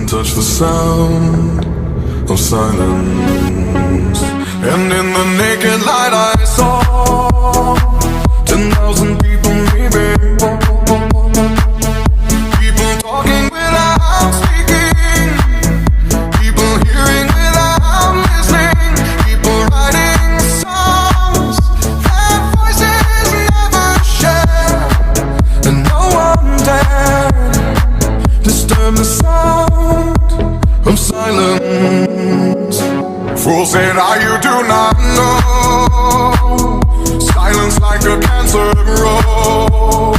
touch the sound of silence. And in the naked light I saw 10,000 people maybe, people talking without speaking, people hearing without listening, people writing songs that voices never share, and no one dared disturb the sound of silence. Fools say that you do not know, silence like a cancer grows.